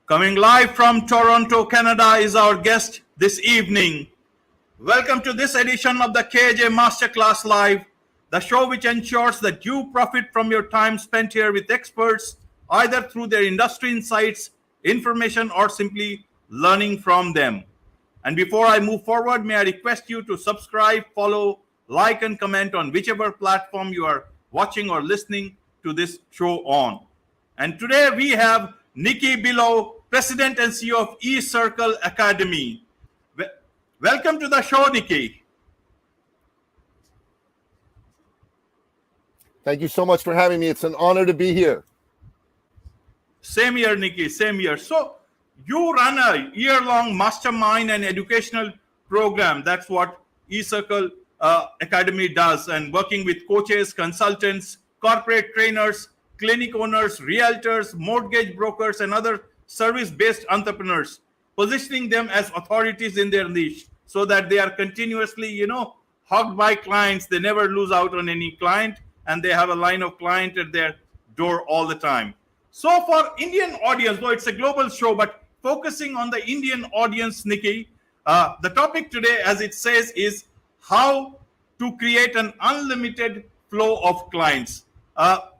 Coming live from Toronto, Canada is our guest this evening. Welcome to this edition of the KJ Masterclass Live, the show which ensures that you profit from your time spent here with experts, either through their industry insights, information, or simply learning from them. And before I move forward, may I request you to subscribe, follow, like, and comment on whichever platform you are watching or listening to this show on. And today we have Nicky Billou, President and CEO of eCircle Academy. Welcome to the show, Nicky. Thank you so much for having me. It's an honor to be here. Same here, Nicky, same here. So you run a year-long mastermind and educational program. That's what eCircle Academy does, and working with coaches, consultants, corporate trainers, clinic owners, realtors, mortgage brokers, and other service-based entrepreneurs, positioning them as authorities in their niche so that they are continuously, hugged by clients. They never lose out on any client, and they have a line of client at their door all the time. So for Indian audience, though it's a global show, but focusing on the Indian audience, Nicky, the topic today, as it says, is how to create an unlimited flow of clients.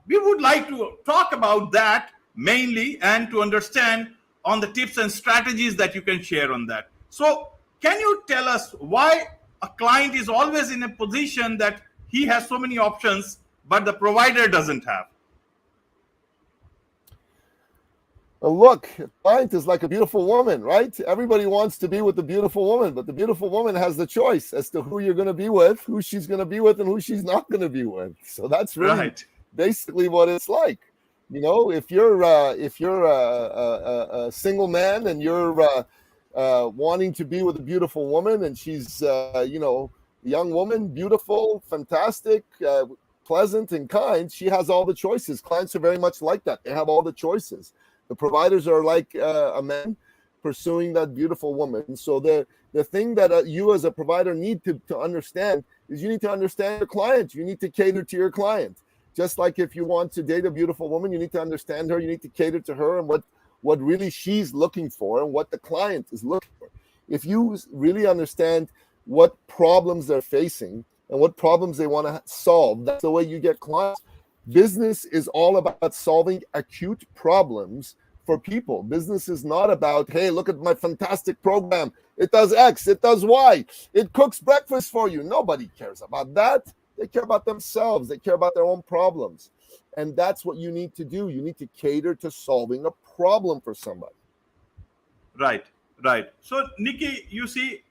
We would like to talk about that mainly, and to understand on the tips and strategies that you can share on that. So can you tell us why a client is always in a position that he has so many options, but the provider doesn't have? Look, a client is like a beautiful woman, right? Everybody wants to be with the beautiful woman, but the beautiful woman has the choice as to who you're going to be with, who she's going to be with, and who she's not going to be with. So that's really basically what it's like. If you're a single man and you're wanting to be with a beautiful woman, and she's a young woman, beautiful, fantastic, pleasant, and kind, she has all the choices. Clients are very much like that. They have all the choices. The providers are like a man pursuing that beautiful woman. So the thing that you as a provider need to understand is you need to understand your client. You need to cater to your client. Just like if you want to date a beautiful woman, you need to understand her. You need to cater to her and what really she's looking for and what the client is looking for. If you really understand what problems they're facing and what problems they want to solve, that's the way you get clients. Business is all about solving acute problems for people. Business is not about, hey, look at my fantastic program. It does X, it does Y, it cooks breakfast for you. Nobody cares about that. They care about themselves. They care about their own problems. And that's what you need to do. You need to cater to solving a problem for somebody. Right. So, Nicky, you see,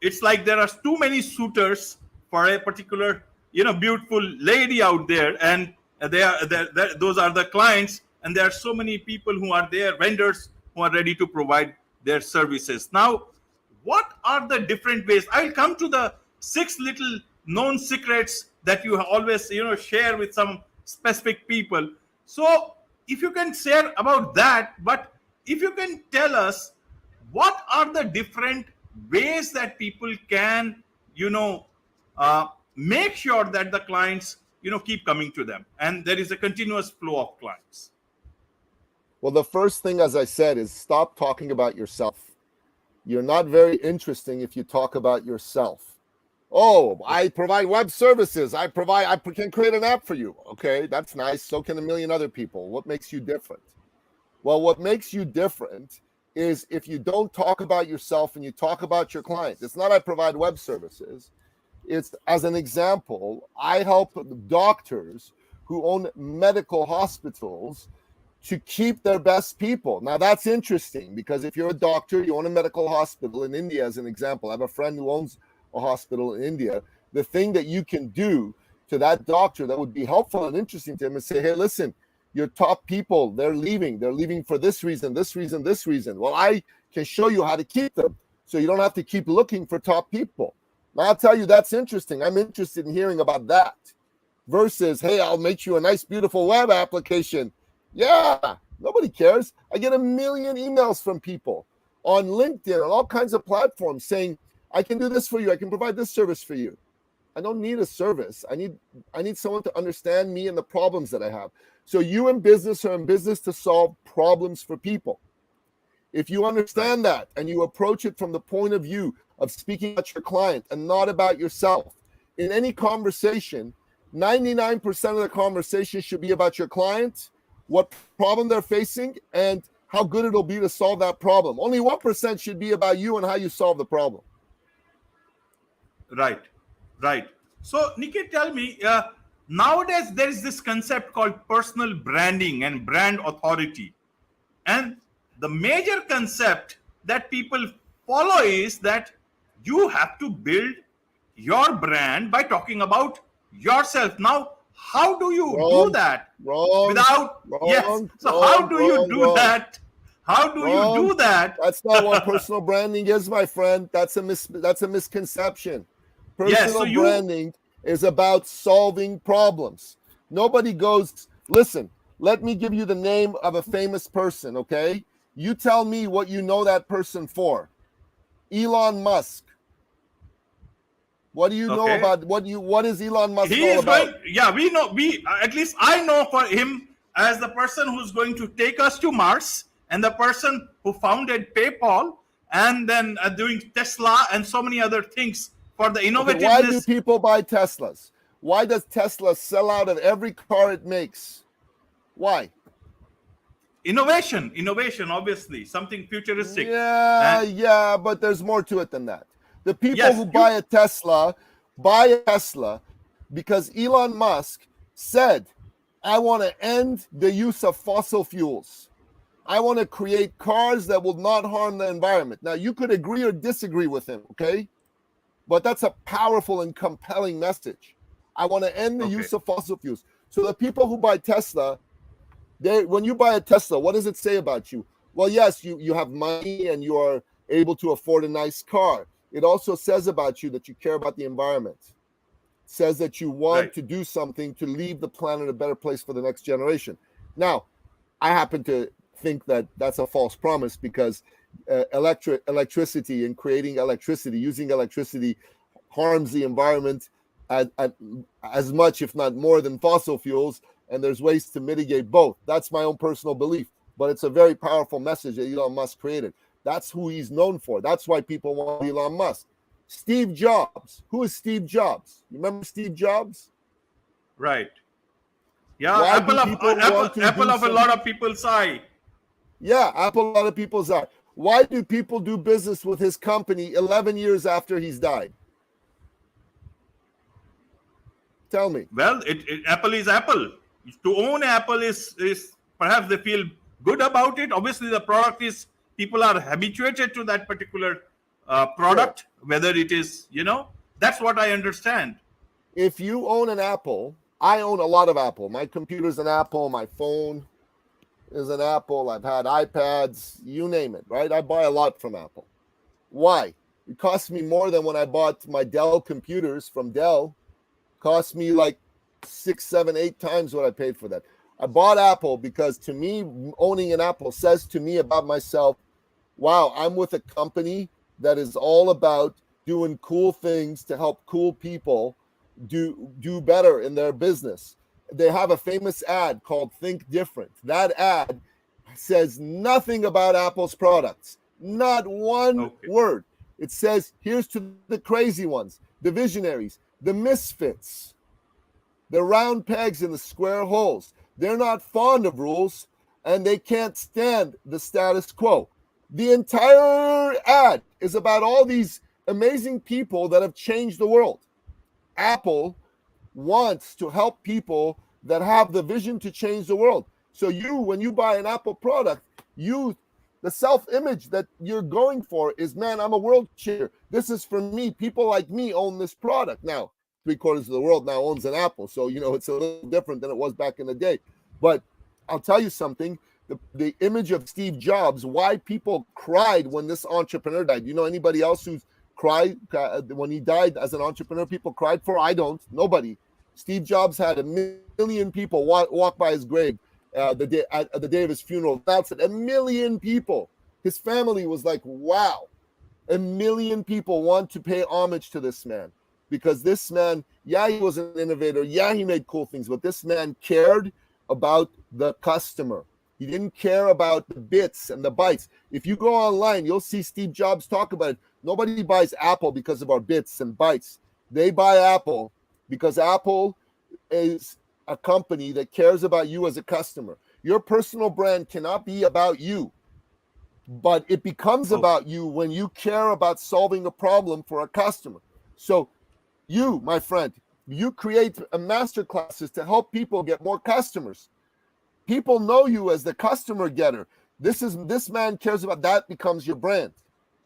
it's like there are too many suitors for a particular, beautiful lady out there, and those are the clients, and there are so many people who are there, vendors who are ready to provide their services. Now, what are the different ways? I'll come to the 6 little known secrets that you always, share with some specific people. So if you can share about that, but if you can tell us what are the different ways that people can, make sure that the clients, keep coming to them and there is a continuous flow of clients. Well, the first thing, as I said, is stop talking about yourself. You're not very interesting if you talk about yourself. Oh, I provide web services. I can create an app for you. Okay, that's nice. So can a million other people. What makes you different? Well, what makes you different is if you don't talk about yourself and you talk about your client. It's not I provide web services. It's, as an example, I help doctors who own medical hospitals to keep their best people. Now, that's interesting because if you're a doctor, you own a medical hospital in India, as an example. I have a friend who owns a hospital in India. The thing that you can do to that doctor that would be helpful and interesting to him is say, hey, listen, your top people, they're leaving for this reason. Well, I can show you how to keep them so you don't have to keep looking for top people. Now, I'll tell you, that's interesting. I'm interested in hearing about that versus, hey, I'll make you a nice, beautiful web application. Yeah, nobody cares. I get 1 million emails from people on LinkedIn and all kinds of platforms saying, I can do this for you. I can provide this service for you. I don't need a service. I need someone to understand me and the problems that I have. So you in business are in business to solve problems for people. If you understand that and you approach it from the point of view of speaking about your client and not about yourself, in any conversation, 99% of the conversation should be about your client, what problem they're facing, and how good it'll be to solve that problem. Only 1% should be about you and how you solve the problem. Right, right. So, Nicky, tell me, nowadays there is this concept called personal branding and brand authority. And the major concept that people follow is that you have to build your brand by talking about yourself. Now, how do you do that without, yes? So, how do you do that? How do you do that? That's not what personal branding is, my friend. That's a misconception. Personal branding is about solving problems. Nobody goes, listen, let me give you the name of a famous person, okay? You tell me what you know that person for. Elon Musk. What do you know about what is Elon Musk all about? We know, at least I know for him as the person who's going to take us to Mars and the person who founded PayPal and then doing Tesla and so many other things for the innovativeness. Why do people buy Teslas? Why does Tesla sell out of every car it makes? Why? Innovation, obviously, something futuristic. Yeah, but there's more to it than that. The people who buy a Tesla because Elon Musk said, I want to end the use of fossil fuels. I want to create cars that will not harm the environment. Now, you could agree or disagree with him, okay? But that's a powerful and compelling message. I want to end the use of fossil fuels. So the people who buy Tesla, when you buy a Tesla, what does it say about you? Well, yes, you have money and you are able to afford a nice car. It also says about you that you care about the environment. It says that you want to do something to leave the planet a better place for the next generation. Now, I happen to think that that's a false promise because electricity and creating electricity, using electricity harms the environment as much, if not more, than fossil fuels. And there's ways to mitigate both. That's my own personal belief. But it's a very powerful message that Elon Musk created. That's who he's known for. That's why people want Elon Musk. Steve Jobs. Who is Steve Jobs? You remember Steve Jobs? Right. Yeah, apple of a lot of people's eye. Yeah, apple a lot of people's eye. Why do people do business with his company 11 years after he's died? Tell me. Well, Apple is Apple. To own Apple is perhaps they feel good about it. Obviously, the product is, people are habituated to that particular product, whether it is, that's what I understand. If you own an Apple, I own a lot of Apple. My computer's an Apple. My phone is an Apple. I've had iPads, you name it, right? I buy a lot from Apple. Why? It costs me more than when I bought my Dell computers from Dell. It cost me like 6, 7, 8 times what I paid for that. I bought Apple because to me, owning an Apple says to me about myself, wow, I'm with a company that is all about doing cool things to help cool people do better in their business. They have a famous ad called Think Different. That ad says nothing about Apple's products, not one word. It says, here's to the crazy ones, the visionaries, the misfits, the round pegs in the square holes. They're not fond of rules and they can't stand the status quo. The entire ad is about all these amazing people that have changed the world. Apple wants to help people that have the vision to change the world. So when you buy an Apple product, the self-image that you're going for is, man, I'm a world changer. This is for me. People like me own this product. Now, 3/4 of the world now owns an Apple. So, it's a little different than it was back in the day. But I'll tell you something. The image of Steve Jobs, why people cried when this entrepreneur died. You know anybody else who's cried when he died as an entrepreneur? People cried for? I don't. Nobody. Steve Jobs had 1 million people walk by his grave the day of his funeral. That's it. 1 million people. His family was like, wow. 1 million people want to pay homage to this man. because this man, yeah, he was an innovator. Yeah, he made cool things, but this man cared about the customer. He didn't care about the bits and the bytes. If you go online, you'll see Steve Jobs talk about it. Nobody buys Apple because of our bits and bytes. They buy Apple because Apple is a company that cares about you as a customer. Your personal brand cannot be about you, but it becomes about you when you care about solving a problem for a customer. So you, my friend, you create a master classes to help people get more customers. People know you as the customer getter. This man cares about that, becomes your brand.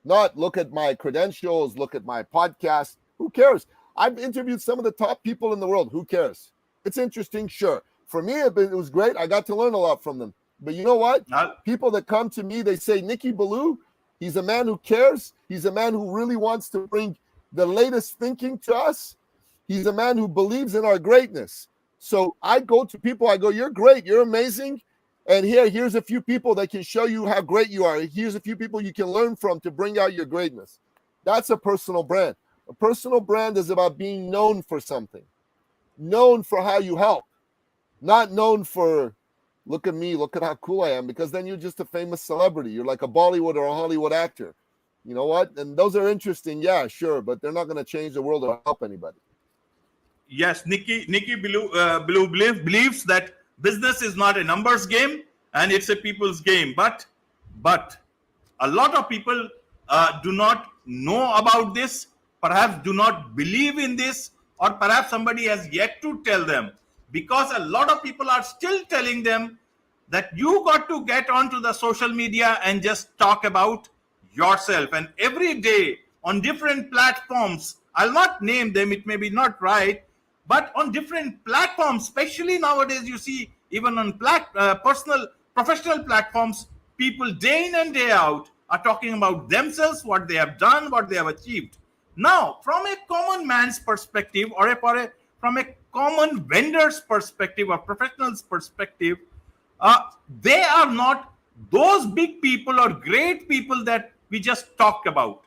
Not look at my credentials, look at my podcast. Who cares? I've interviewed some of the top people in the world. Who cares? It's interesting, sure. For me, it was great. I got to learn a lot from them. But you know what? People that come to me, they say, Nicky Billou, he's a man who cares. He's a man who really wants to bring the latest thinking to us. He's a man who believes in our greatness. So I go to people, I go, you're great, you're amazing. And here's a few people that can show you how great you are. Here's a few people you can learn from to bring out your greatness. That's a personal brand. A personal brand is about being known for something, known for how you help, not known for, look at me, look at how cool I am, because then you're just a famous celebrity. You're like a Bollywood or a Hollywood actor. You know what? And those are interesting, yeah, sure, but they're not going to change the world or help anybody. Yes, Nicky Billou believes that business is not a numbers game and it's a people's game. But a lot of people do not know about this, perhaps do not believe in this, or perhaps somebody has yet to tell them, because a lot of people are still telling them that you got to get onto the social media and just talk about yourself. And every day on different platforms, I'll not name them, it may be not right, but on different platforms, especially nowadays, you see, even on professional platforms, people day in and day out are talking about themselves, what they have done, what they have achieved. Now, from a common man's perspective, or from a common vendor's perspective or professional's perspective, they are not those big people or great people that we just talked about.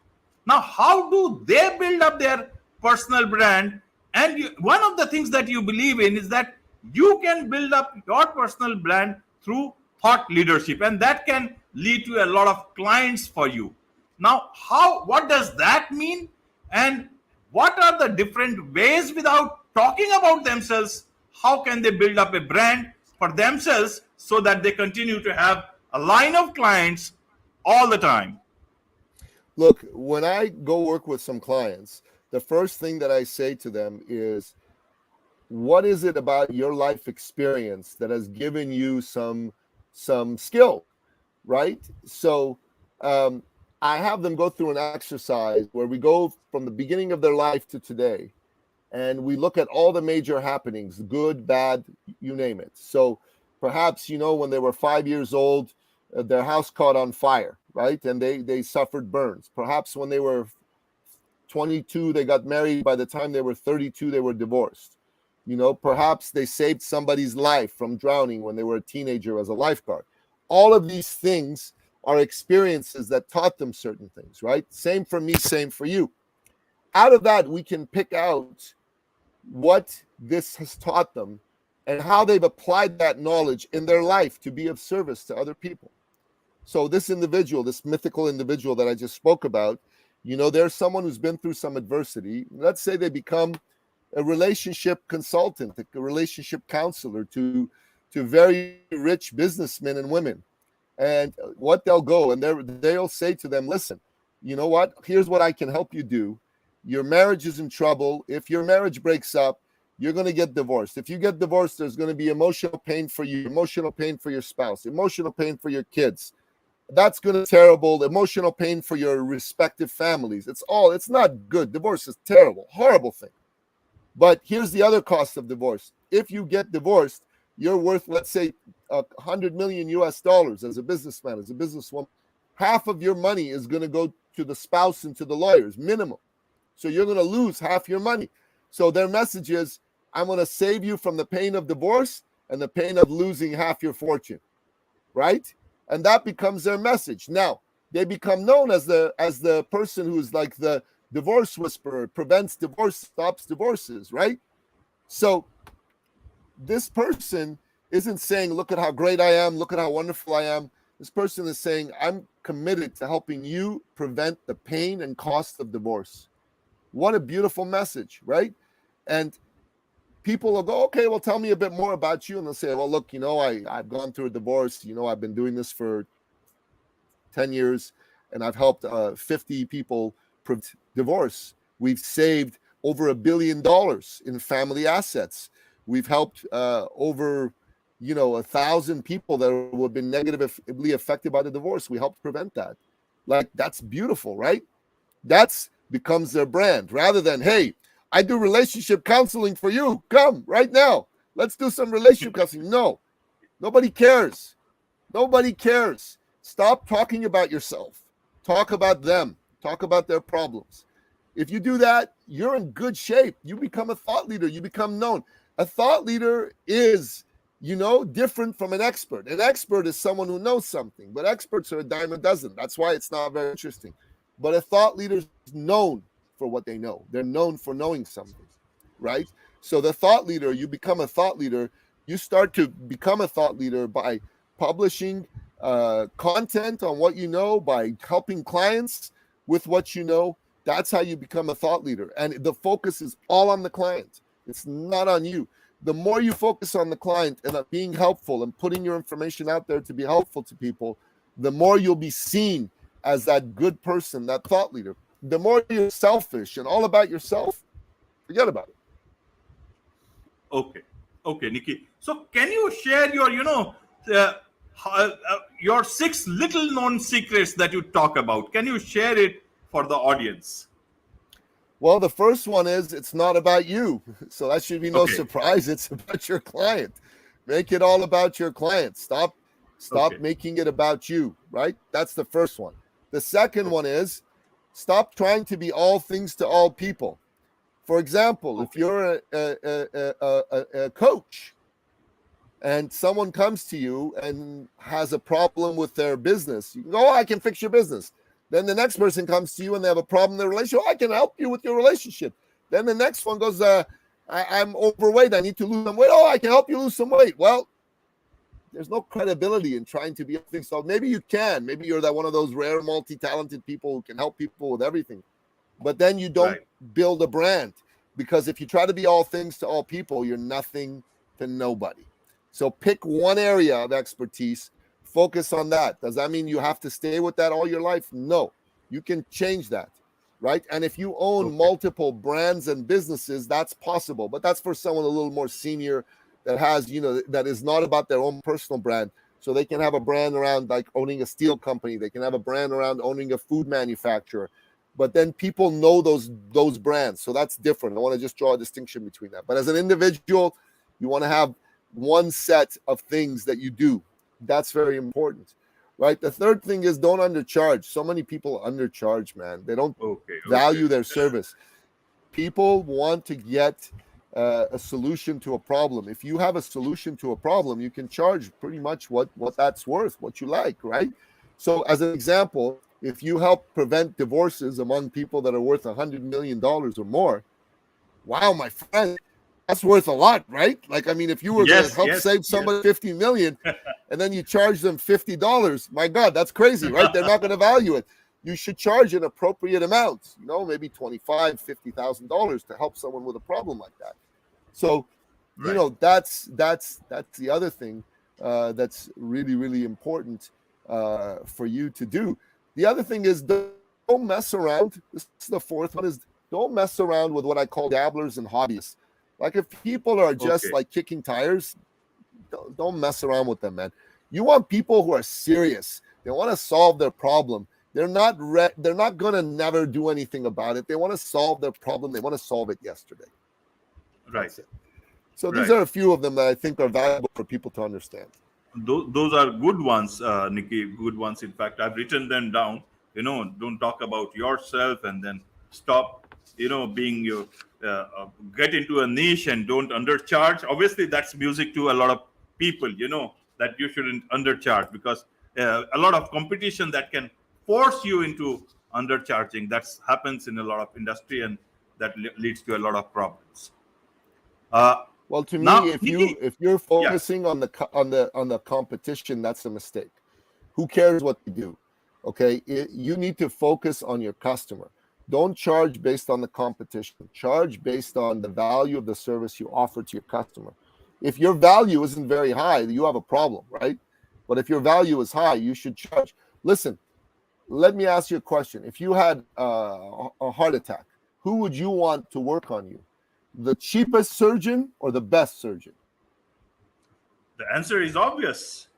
Now, how do they build up their personal brand? And one of the things that you believe in is that you can build up your personal brand through thought leadership, and that can lead to a lot of clients for you. Now, what does that mean? And what are the different ways, without talking about themselves, how can they build up a brand for themselves so that they continue to have a line of clients all the time? Look, when I go work with some clients, the first thing that I say to them is, what is it about your life experience that has given you some skill, right? So I have them go through an exercise where we go from the beginning of their life to today, and we look at all the major happenings, good, bad, you name it. So perhaps, when they were 5 years old, their house caught on fire, right? And they suffered burns. Perhaps when they were 22, they got married. By the time they were 32, they were divorced. Perhaps they saved somebody's life from drowning when they were a teenager as a lifeguard. All of these things are experiences that taught them certain things, right? Same for me, same for you. Out of that, we can pick out what this has taught them and how they've applied that knowledge in their life to be of service to other people. So this individual, this mythical individual that I just spoke about, there's someone who's been through some adversity. Let's say they become a relationship consultant, a relationship counselor to very rich businessmen and women. And what they'll go and they'll say to them, listen, you know what? Here's what I can help you do. Your marriage is in trouble. If your marriage breaks up, you're going to get divorced. If you get divorced, there's going to be emotional pain for you, emotional pain for your spouse, emotional pain for your kids. That's going to be terrible. Emotional pain for your respective families. It's not good. Divorce is terrible, horrible thing. But here's the other cost of divorce. If you get divorced, you're worth, let's say, $100 million US as a businessman, as a businesswoman. Half of your money is going to go to the spouse and to the lawyers, minimum. So you're going to lose half your money. So their message is, I'm going to save you from the pain of divorce and the pain of losing half your fortune, right? And that becomes their message. Now, they become known as the person who's like the divorce whisperer, prevents divorce, stops divorces, right? So this person isn't saying, look at how great I am, look at how wonderful I am. This person is saying, I'm committed to helping you prevent the pain and cost of divorce. What a beautiful message, right? And people will go, okay, well, tell me a bit more about you. And they'll say, well, look, I've gone through a divorce. I've been doing this for 10 years, and I've helped 50 people prevent divorce. We've saved over $1 billion in family assets. We've helped over 1,000 people that have been negatively affected by the divorce. We helped prevent that. Like, that's beautiful, right? That's becomes their brand, rather than, hey, I do relationship counseling for you. Come right now. Let's do some relationship counseling. No, nobody cares. Nobody cares. Stop talking about yourself. Talk about them. Talk about their problems. If you do that, you're in good shape. You become a thought leader. You become known. A thought leader is, different from an expert. An expert is someone who knows something, but experts are a dime a dozen. That's why it's not very interesting. But a thought leader is known for what they know. They're known for knowing something, right? So the thought leader, you become a thought leader. You start to become a thought leader by publishing content on what you know, by helping clients with what you know. That's how you become a thought leader. And the focus is all on the client. It's not on you. The more you focus on the client and being helpful and putting your information out there to be helpful to people, the more you'll be seen as that good person, that thought leader. The more you're selfish and all about yourself, forget about it. Okay, Nicky. So can you share your 6 little known secrets that you talk about? Can you share it for the audience? Well, the first one is, it's not about you. So that should be no surprise. It's about your client. Make it all about your client. Stop making it about you, right? That's the first one. The second one is, stop trying to be all things to all people. For example, if you're a coach and someone comes to you and has a problem with their business, you can go, I can fix your business. Then the next person comes to you and they have a problem in their relationship. I can help you with your relationship. Then the next one goes, I'm overweight. I need to lose some weight. Oh, I can help you lose some weight. Well, there's no credibility in trying to be everything. So maybe you can. Maybe you're that one of those rare, multi-talented people who can help people with everything. But then you don't build a brand, because if you try to be all things to all people, you're nothing to nobody. So pick one area of expertise, focus on that. Does that mean you have to stay with that all your life? No, you can change that, right? And if you own multiple brands and businesses, that's possible, but that's for someone a little more senior that has, that is not about their own personal brand. So they can have a brand around like owning a steel company. They can have a brand around owning a food manufacturer. But then people know those brands. So that's different. I want to just draw a distinction between that. But as an individual, you want to have one set of things that you do. That's very important, right? The third thing is, don't undercharge. So many people undercharge, man. They don't value their service. People want to get a solution to a problem. If you have a solution to a problem, you can charge pretty much what that's worth, what you like, right? So as an example, if you help prevent divorces among people that are worth $100 million or more, wow, my friend, that's worth a lot, right? Like, I mean, if you were going to help save somebody 50 million and then you charge them $50, my God, that's crazy, right? They're not going to value it. You should charge an appropriate amount, maybe $25,000, $50,000 to help someone with a problem like that. So, that's the other thing that's really, really important for you to do. The other thing is, don't mess around. This is the fourth one, is don't mess around with what I call dabblers and hobbyists. Like, if people are just like kicking tires, don't mess around with them, man. You want people who are serious. They want to solve their problem. They're not going to never do anything about it. They want to solve their problem. They want to solve it yesterday. Right. So these are a few of them that I think are valuable for people to understand. Those are good ones, Nicky, good ones. In fact, I've written them down. Don't talk about yourself, and then stop, being your, get into a niche and don't undercharge. Obviously, that's music to a lot of people, that you shouldn't undercharge, because a lot of competition that can force you into undercharging. That happens in a lot of industry, and that leads to a lot of problems. Well, to Now, me, Nikki, if you're yeah, focusing on the competition, that's a mistake. Who cares what they do? Okay, you need to focus on your customer. Don't charge based on the competition. Charge based on the value of the service you offer to your customer. If your value isn't very high, you have a problem, right? But if your value is high, you should charge. Listen, let me ask you a question. If you had a heart attack, who would you want to work on you? The cheapest surgeon or the best surgeon? the answer is obvious.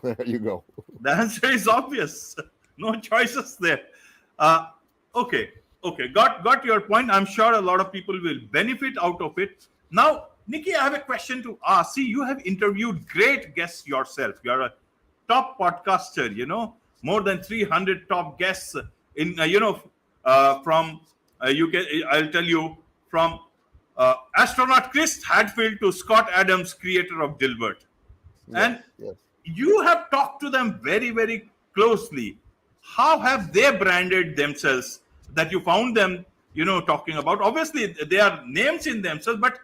There you go. The answer is obvious. No choices there. Uh, okay, okay, got your point. I'm sure a lot of people will benefit out of it. Now, Nikki, I have a question to ask. See, you have interviewed great guests yourself. You're a top podcaster. More than 300 top guests in from UK. I'll tell you, from astronaut Chris Hadfield to Scott Adams, creator of Dilbert. Yes, And yes. you have talked to them very, very closely. How have they branded themselves that you found them, talking about? Obviously, they are names in themselves, but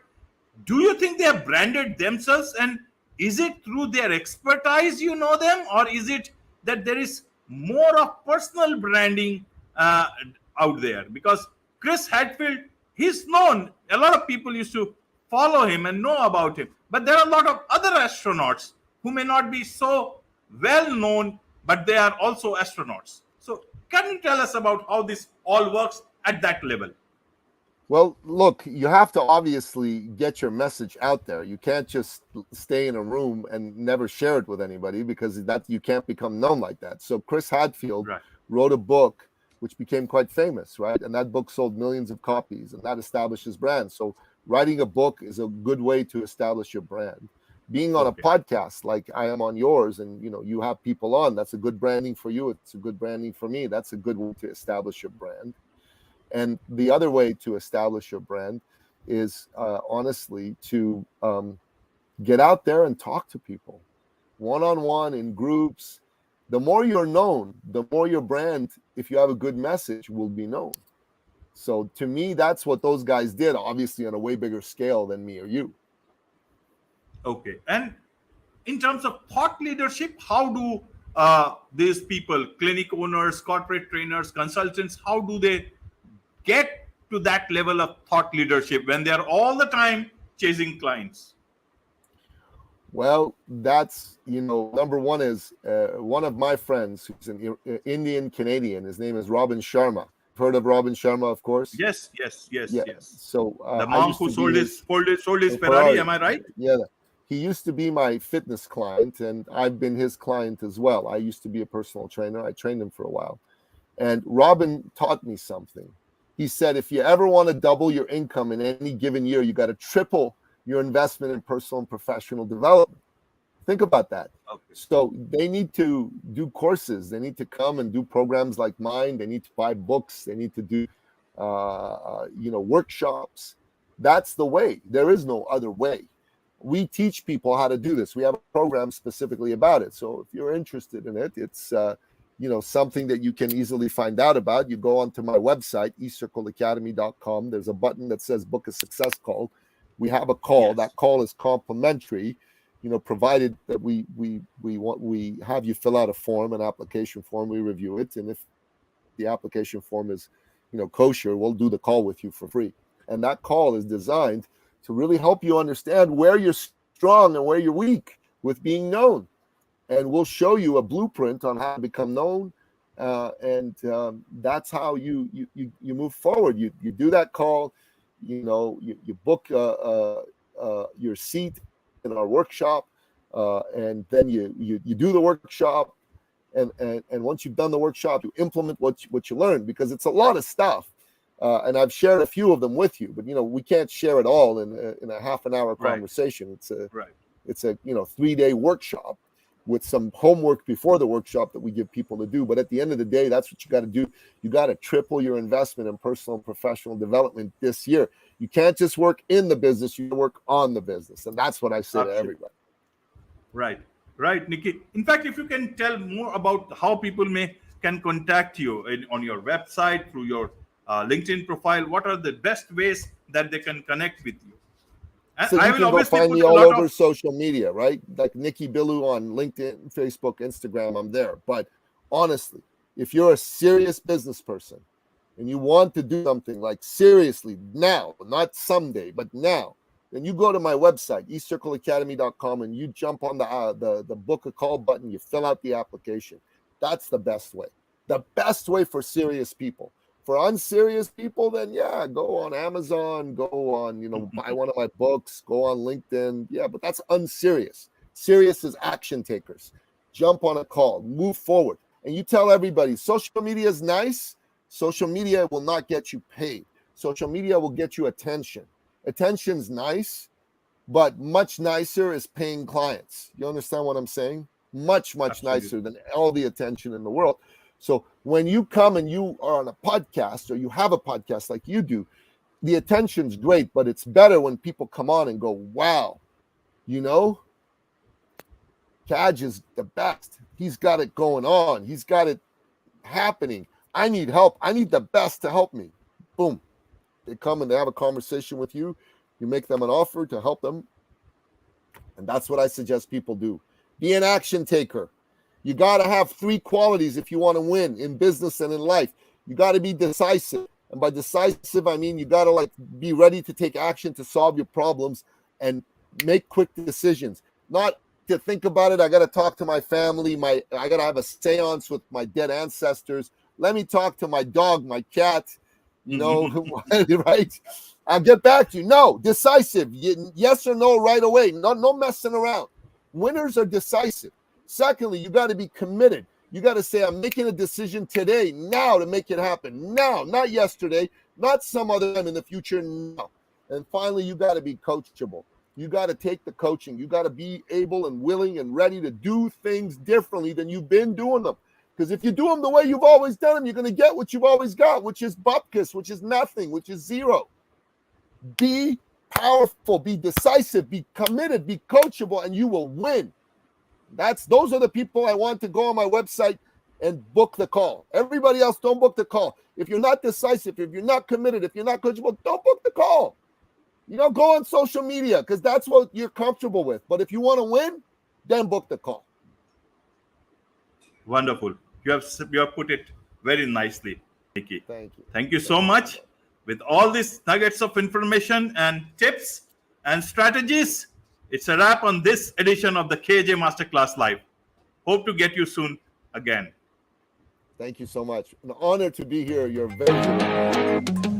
do you think they have branded themselves? And is it through their expertise you know them, or is it that there is more of personal branding out there? Because Chris Hadfield, he's known. A lot of people used to follow him and know about him. But there are a lot of other astronauts who may not be so well known, but they are also astronauts. So, can you tell us about how this all works at that level? Well, look, you have to obviously get your message out there. You can't just stay in a room and never share it with anybody, because that you can't become known like that. So Chris Hadfield Right. wrote a book which became quite famous, right? And that book sold millions of copies, and that established his brand. So writing a book is a good way to establish your brand. Being on a Okay. podcast like I am on yours, and you have people on, that's a good branding for you. It's a good branding for me. That's a good way to establish your brand. And the other way to establish your brand is honestly to get out there and talk to people one-on-one, in groups. The more you're known, the more your brand, if you have a good message, will be known. So to me, that's what those guys did, obviously on a way bigger scale than me or you. Okay. And in terms of thought leadership, how do these people, clinic owners, corporate trainers, consultants, how do they get to that level of thought leadership when they are all the time chasing clients? Well, that's, number one is one of my friends who's an Indian Canadian. His name is Robin Sharma. Heard of Robin Sharma, of course? Yes, yes, yes, Yeah. yes. So The I monk used who to be sold his his Ferrari. Ferrari. Am I right? Yeah. He used to be my fitness client, and I've been his client as well. I used to be a personal trainer. I trained him for a while. And Robin taught me something. He said, if you ever want to double your income in any given year, you got to triple your investment in personal and professional development. Think about that. Okay. So they need to do courses. They need to come and do programs like mine. They need to buy books. They need to do, workshops. That's the way. There is no other way. We teach people how to do this. We have a program specifically about it. So if you're interested in it, it's something that you can easily find out about. You go onto my website, ecircleacademy.com. There's a button that says book a success call. We have a call. Yes. That call is complimentary, provided that we have you fill out a form, an application form. We review it, and if the application form is kosher, we'll do the call with you for free. And that call is designed to really help you understand where you're strong and where you're weak with being known. And we'll show you a blueprint on how to become known, and that's how you move forward. You do that call, you book your seat in our workshop, and then you do the workshop, and once you've done the workshop, you implement what you learned, because it's a lot of stuff. And I've shared a few of them with you, but we can't share it all in a half an hour conversation. Right. It's a 3-day workshop with some homework before the workshop that we give people to do. But at the end of the day, that's what you got to do. You got to triple your investment in personal and professional development this year. You can't just work in the business, you work on the business. And that's what I say to everybody. Right, Nikki. In fact, if you can tell more about how people may can contact you on your website, through your LinkedIn profile? What are the best ways that they can connect with you? And So I you will can go obviously find put me a all lot over of. social media, right? Like Nicky Billou on LinkedIn, Facebook, Instagram. I'm there. But honestly, if you're a serious business person and you want to do something like seriously now, not someday, but now, then you go to my website, eCircleacademy.com, and you jump on the book a call button. You fill out the application. That's the best way. The best way for serious people. For unserious people, then yeah, go on Amazon, go on, buy one of my books, go on LinkedIn. Yeah, but that's unserious. Serious is action takers. Jump on a call, move forward. And you tell everybody, social media is nice. Social media will not get you paid. Social media will get you attention. Attention's nice, but much nicer is paying clients. You understand what I'm saying? Much Absolutely. nicer than all the attention in the world. So when you come and you are on a podcast or you have a podcast like you do, the attention's great, but it's better when people come on and go, wow, Kaj is the best. He's got it going on. He's got it happening. I need help. I need the best to help me. Boom. They come and they have a conversation with you. You make them an offer to help them. And that's what I suggest people do. Be an action taker. You got to have 3 qualities if you want to win in business and in life. You got to be decisive. And by decisive, I mean you got to be ready to take action to solve your problems and make quick decisions. Not to think about it. I got to talk to my family. I got to have a seance with my dead ancestors. Let me talk to my dog, my cat, right? I'll get back to you. No, decisive. Yes or no right away. No messing around. Winners are decisive. Secondly, you got to be committed. You got to say, I'm making a decision today, now, to make it happen. Now, not yesterday, not some other time in the future. Now. And finally, you got to be coachable. You got to take the coaching. You got to be able and willing and ready to do things differently than you've been doing them. Because if you do them the way you've always done them, you're going to get what you've always got, which is bupkis, which is nothing, which is zero. Be powerful, be decisive, be committed, be coachable, and you will win. Those are the people I want to go on my website and book the call. Everybody else, don't book the call. If you're not decisive, if you're not committed, if you're not coachable, don't book the call. Go on social media because that's what you're comfortable with. But if you want to win, then book the call. Wonderful. You have put it very nicely, Nicky. Thank you. Thank you so much. With all these nuggets of information and tips and strategies, it's a wrap on this edition of the KJ Masterclass Live. Hope to get you soon again. Thank you so much. An honor to be here. You're very good.